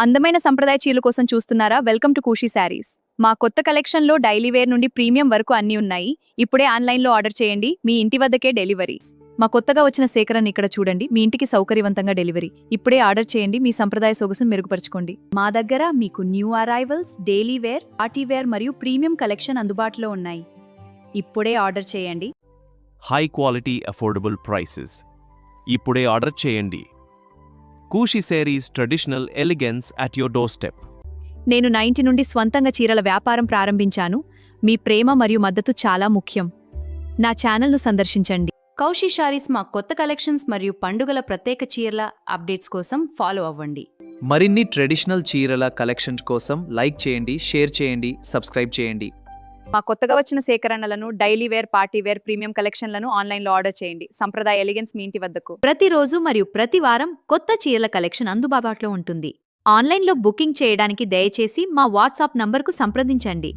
అందమైన సంప్రదాయ చీరల కోసం చూస్తున్నారా? Welcome to Khushi sarees. మా కొత్త కలెక్షన్లో డైలీ వేర్ నుండి ప్రీమియం వరకు అన్నీ ఉన్నాయి. ఇప్పుడే ఆన్లైన్లో ఆర్డర్ చేయండి, మీ ఇంటి వద్దకే డెలివరీ. మా కొత్తగా వచ్చిన సేకరణ ఇక్కడ చూడండి, మీ ఇంటికి సౌకర్యవంతంగా డెలివరీ. ఇప్పుడే ఆర్డర్ చేయండి, మీ సంప్రదాయ సొగసును మెరుగుపరచుకోండి. మా దగ్గర మీకు new arrivals, daily wear, party wear మరియు ప్రీమియం కలెక్షన్ అందుబాటులో ఉన్నాయి. ఇప్పుడే ఆర్డర్ చేయండి. High quality affordable prices. ఇప్పుడే ఆర్డర్ చేయండి. Khushi sarees traditional elegance at your doorstep. నేను 90 నుండి స్వంతంగా చీరల వ్యాపారం ప్రారంభించాను. మీ ప్రేమ మరియు మద్దతు చాలా ముఖ్యం. నా ఛానల్ను సందర్శించండి. కౌశి శారీస్ మా కొత్త కలెక్షన్స్ మరియు పండుగల ప్రత్యేక చీరల అప్డేట్స్ కోసం ఫాలో అవ్వండి. మరిన్ని ట్రెడిషనల్ చీరల కలెక్షన్స్ కోసం లైక్ చేయండి, షేర్ చేయండి, సబ్స్క్రైబ్ చేయండి. మా కొత్తగా వచ్చిన సేకరణలను, daily wear, party wear, premium కలెక్షన్లను ఆన్లైన్లో ఆర్డర్ చేయండి. సంప్రదాయ ఎలిగెన్స్ మీ ఇంటి వద్దకు. ప్రతిరోజు మరియు ప్రతి వారం కొత్త చీరల కలెక్షన్ అందుబాటులో ఉంటుంది. ఆన్లైన్లో బుకింగ్ చేయడానికి దయచేసి మా వాట్సాప్ నంబర్కు సంప్రదించండి.